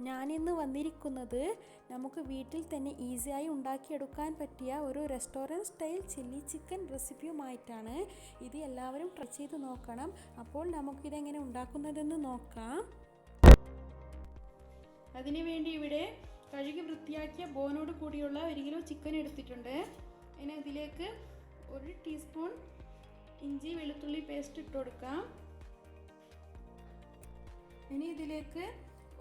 ഞാനിന്ന് വന്നിരിക്കുന്നത് നമുക്ക് വീട്ടിൽ തന്നെ ഈസിയായി ഉണ്ടാക്കിയെടുക്കാൻ പറ്റിയ ഒരു റെസ്റ്റോറൻറ്റ് സ്റ്റൈൽ ചില്ലി ചിക്കൻ റെസിപ്പിയുമായിട്ടാണ്. ഇത് എല്ലാവരും ട്രൈ ചെയ്ത് നോക്കണം. അപ്പോൾ നമുക്കിതെങ്ങനെ ഉണ്ടാക്കുന്നതെന്ന് നോക്കാം. അതിനുവേണ്ടി ഇവിടെ കഴുകി വൃത്തിയാക്കിയ ബോനോട് കൂടിയുള്ള 1 കിലോ ചിക്കൻ എടുത്തിട്ടുണ്ട്. ഇനി ഇതിലേക്ക് 1 ടീസ്പൂൺ ഇഞ്ചി വെളുത്തുള്ളി പേസ്റ്റ് ഇട്ട് കൊടുക്കാം. ഇനി ഇതിലേക്ക്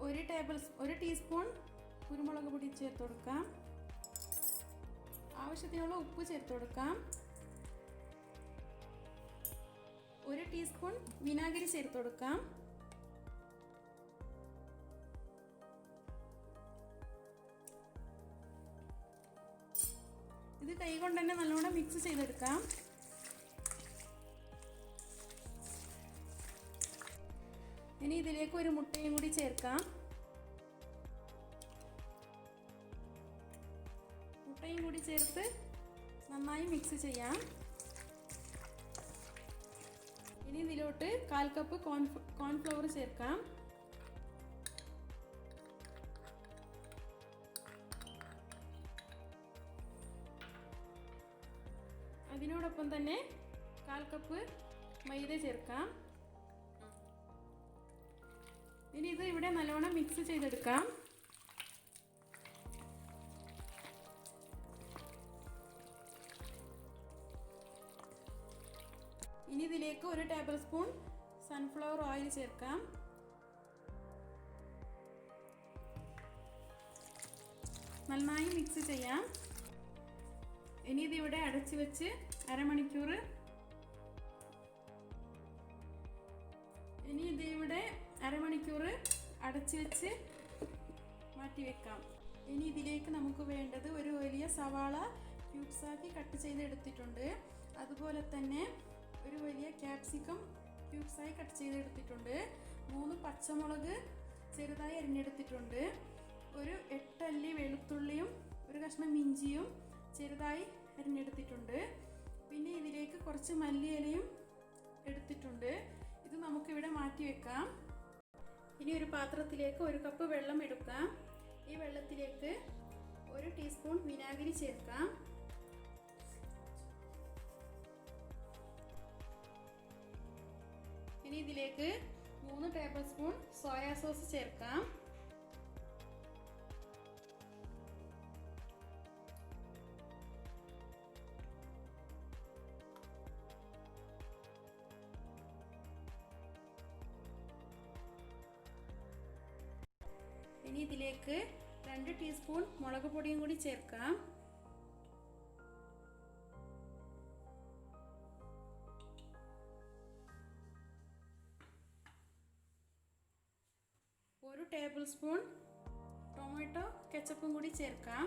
1 ടീസ്പൂൺ കുരുമുളക് പൊടി ചേർത്ത് കൊടുക്കാം. ആവശ്യത്തിനുള്ള ഉപ്പ് ചേർത്ത് കൊടുക്കാം. 1 ടീസ്പൂൺ വിനാഗിരി ചേർത്ത് കൊടുക്കാം. ഇത് കൈകൊണ്ട് തന്നെ നല്ലോണം മിക്സ് ചെയ്തെടുക്കാം. ഇനി ഇതിലേക്ക് 1 മുട്ടയും കൂടി ചേർക്കാം. മുട്ടയും കൂടി ചേർത്ത് നന്നായി മിക്സ് ചെയ്യാം. ഇനി ഇതിലോട്ട് 1/4 കപ്പ് കോൺഫ്ലവർ ചേർക്കാം. അതിനോടൊപ്പം തന്നെ 1/4 കപ്പ് മൈദ ചേർക്കാം. ഇനി ഇത് ഇവിടെ നല്ലോണം മിക്സ് ചെയ്തെടുക്കാം. ഇനി ഇതിലേക്ക് 1 ടേബിൾ സ്പൂൺ സൺഫ്ലവർ ഓയിൽ ചേർക്കാം. നന്നായി മിക്സ് ചെയ്യാം. ഇനി ഇതിവിടെ അടച്ചു വെച്ച് അരമണിക്കൂർ അടച്ചു വെച്ച് മാറ്റി വെക്കാം. ഇനി ഇതിലേക്ക് നമുക്ക് വേണ്ടത് ഒരു വലിയ സവാള ക്യൂബ്സാക്കി കട്ട് ചെയ്തെടുത്തിട്ടുണ്ട്. അതുപോലെ തന്നെ ഒരു വലിയ ക്യാപ്സിക്കം ക്യൂബ്സായി കട്ട് ചെയ്തെടുത്തിട്ടുണ്ട്. 3 പച്ചമുളക് ചെറുതായി അരിഞ്ഞെടുത്തിട്ടുണ്ട്. ഒരു 8 അല്ലി വെളുത്തുള്ളിയും 1 കഷ്ണം ഇഞ്ചിയും ചെറുതായി അരിഞ്ഞെടുത്തിട്ടുണ്ട്. പിന്നെ ഇതിലേക്ക് കുറച്ച് മല്ലിയിലയും എടുത്തിട്ടുണ്ട്. ഇത് നമുക്കിവിടെ മാറ്റി വെക്കാം. ഇനി ഒരു പാത്രത്തിലേക്ക് 1 കപ്പ് വെള്ളം എടുക്കാം. ഈ വെള്ളത്തിലേക്ക് 1 ടീസ്പൂൺ വിനാഗിരി ചേർക്കാം. ഇനി ഇതിലേക്ക് 3 ടേബിൾ സ്പൂൺ സോയാ സോസ് ചേർക്കാം. ഇനി ഇതിലേക്ക് 2 ടീസ്പൂൺ മുളക് പൊടിയും കൂടി ചേർക്കാം. ഒരു ടേബിൾ സ്പൂൺ ടൊമാറ്റോ കെച്ചപ്പും കൂടി ചേർക്കാം.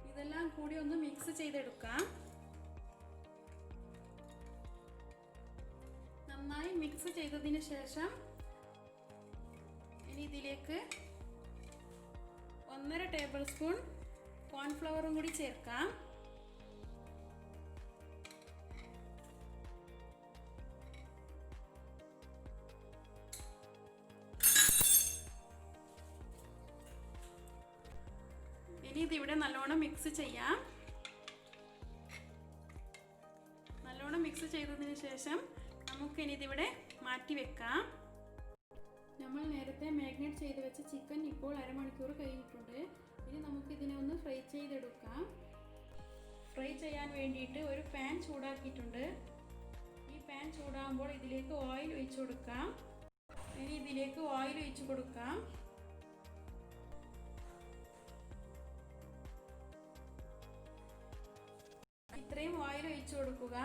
ഇതെല്ലാം കൂടി ഒന്ന് മിക്സ് ചെയ്തെടുക്കാം. നന്നായി മിക്സ് ചെയ്തതിന് ശേഷം ഇനി ഇതിലേക്ക് 1.5 ടേബിൾ സ്പൂൺ കോൺഫ്ലവറും കൂടി ചേർക്കാം. ഇനി ഇതിവിടെ നല്ലോണം മിക്സ് ചെയ്യാം. നല്ലോണം മിക്സ് ചെയ്തതിന് ശേഷം നമുക്കിനി ഇതിവിടെ മാറ്റി വെക്കാം. നമ്മൾ നേരത്തെ മാഗ്നേറ്റ് ചെയ്ത് വെച്ച ചിക്കൻ ഇപ്പോൾ അരമണിക്കൂർ കഴിഞ്ഞിട്ടുണ്ട്. ഇനി നമുക്ക് ഇതിനെ ഒന്ന് ഫ്രൈ ചെയ്തെടുക്കാം. ഫ്രൈ ചെയ്യാൻ വേണ്ടിയിട്ട് ഒരു പാൻ ചൂടാക്കിയിട്ടുണ്ട്. ഈ പാൻ ചൂടാകുമ്പോൾ ഇതിലേക്ക് ഓയിൽ ഒഴിച്ചു കൊടുക്കാം. ഇനി ഇതിലേക്ക് ഓയിൽ ഒഴിച്ചു കൊടുക്കാം. ഇത്രയും ഓയിൽ ഒഴിച്ചു കൊടുക്കുക.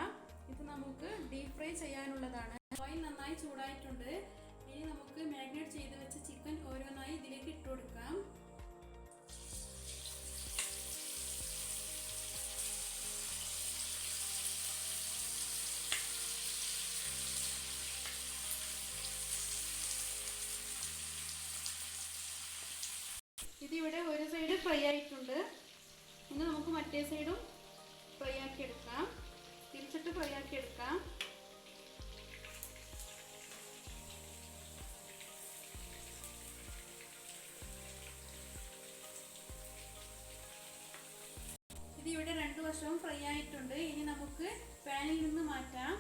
ഇത് നമുക്ക് ഡീപ് ഫ്രൈ ചെയ്യാനുള്ളതാണ്. ഓയിൽ നന്നായി ചൂടായിട്ടുണ്ട്. ഇനി നമുക്ക് മാഗ്നേറ്റ് ചെയ്ത് വെച്ച ചിക്കൻ ഓരോന്നായി ഇതിലേക്ക് ഇട്ട് കൊടുക്കാം. ഇതിവിടെ ഒരു സൈഡ് ഫ്രൈ ആയിട്ടുണ്ട്. ഇനി നമുക്ക് മറ്റേ സൈഡും ഫ്രൈ ആക്കി എടുക്കാം. തിരിച്ചിട്ട് ഫ്രൈ ആക്കി എടുക്കാം. ഇത് ഇവിടെ 2 വശവും ഫ്രൈ ആയിട്ടുണ്ട്. ഇനി നമുക്ക് പാനിൽ നിന്ന് മാറ്റാം.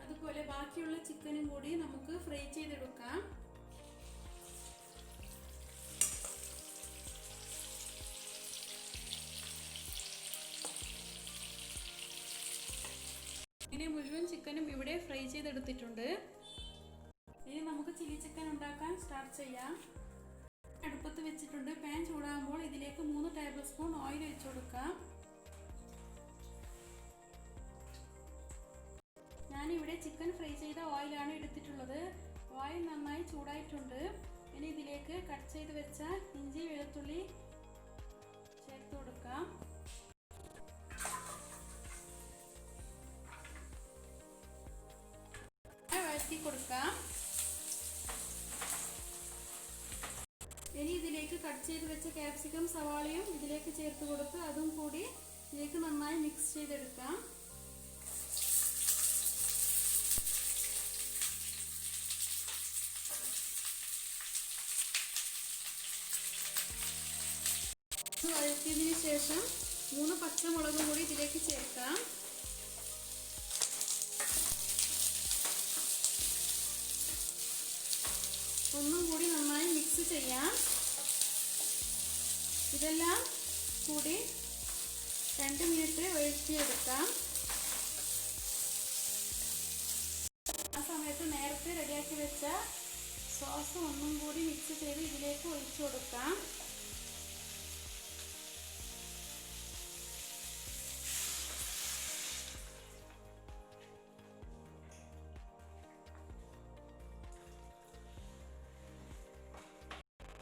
അതുപോലെ ബാക്കിയുള്ള ചിക്കനും കൂടി നമുക്ക് ഫ്രൈ ചെയ്തെടുക്കാം. ഇങ്ങനെ മുഴുവൻ ചിക്കനും ഇവിടെ ഫ്രൈ ചെയ്തെടുത്തിട്ടുണ്ട്. ഇനി നമുക്ക് ചില്ലി ചിക്കൻ ഉണ്ടാക്കാൻ സ്റ്റാർട്ട് ചെയ്യാം. അടുപ്പത്ത് വെച്ചിട്ടുണ്ട്. പാൻ ചൂടാകുമ്പോൾ ഇതിലേക്ക് 3 ടേബിൾ സ്പൂൺ ഓയിൽ ഒഴിച്ചു കൊടുക്കാം. ഞാനിവിടെ ചിക്കൻ ഫ്രൈ ചെയ്ത ഓയിലാണ് എടുത്തിട്ടുള്ളത്. ഓയിൽ നന്നായി ചൂടായിട്ടുണ്ട്. ഇനി ഇതിലേക്ക് കട്ട് ചെയ്ത് വെച്ച ഇഞ്ചി വെളുത്തുള്ളി ചേർത്ത് കൊടുക്കാം. വഴറ്റി കൊടുക്കാം. ഇനി ഇതിലേക്ക് കട്ട് ചെയ്ത് വെച്ച ക്യാപ്സിക്കം സവാളയും ഇതിലേക്ക് ചേർത്ത് കൊടുത്ത് അതും കൂടി ഇതിലേക്ക് നന്നായി മിക്സ് ചെയ്തെടുക്കാം. വഴറ്റിയതിനു ശേഷം 3 പച്ചമുളകും കൂടി ഇതിലേക്ക് ചേർക്കാം. ഒന്നും കൂടി നന്നായി മിക്സ് ചെയ്യാം. ഇതെല്ലാം കൂടി 2 മിനിറ്റ് വഴറ്റിയെടുക്കാം. ആ സമയത്ത് നേരത്തെ റെഡിയാക്കി വെച്ച സോസ് ഒന്നും കൂടി മിക്സ് ചെയ്ത് ഇതിലേക്ക് ഒഴിച്ചു കൊടുക്കാം.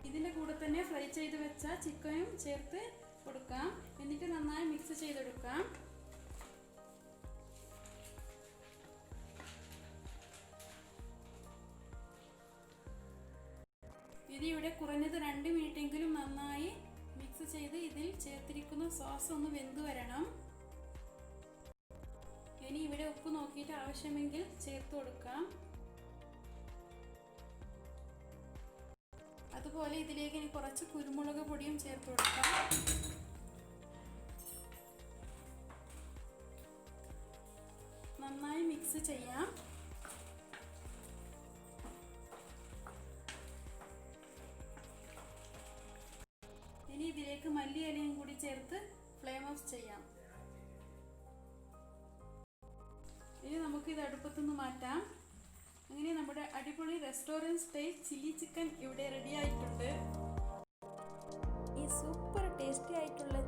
ഇതിൻ്റെ കൂടെ തന്നെ ഫ്രൈ ചെയ്ത് വെച്ച ചിക്കനും ചേർത്ത് കൊടുക്കാം. എന്നിട്ട് നന്നായി മിക്സ് ചെയ്തെടുക്കാം. ഇത് ഇവിടെ കുറഞ്ഞത് 2 മിനിറ്റെങ്കിലും നന്നായി മിക്സ് ചെയ്ത് ഇതിൽ ചേർത്തിരിക്കുന്ന സോസ് ഒന്ന് വെന്ത് വരണം. ഇനി ഇവിടെ ഉപ്പ് നോക്കിയിട്ട് ആവശ്യമെങ്കിൽ ചേർത്ത് കൊടുക്കാം. അതുപോലെ ഇതിലേക്ക് ഇനി കുറച്ച് കുരുമുളക് പൊടിയും ചേർത്ത് കൊടുക്കാം. നന്നായി മിക്സ് ചെയ്യാം. ഇനി ഇതിലേക്ക് മല്ലിയിലയും കൂടി ചേർത്ത് ഫ്ലെയിം ഓഫ് ചെയ്യാം. ഇനി നമുക്കിത് അടുപ്പത്തുനിന്ന് മാറ്റാം. അങ്ങനെ നമ്മുടെ അടിപൊളി റെസ്റ്റോറൻറ്റ് സ്റ്റൈൽ ചില്ലി ചിക്കൻ ഇവിടെ റെഡി ആയിട്ടുണ്ട്. ഈ സൂപ്പർ ടേസ്റ്റി ആയിട്ടുള്ള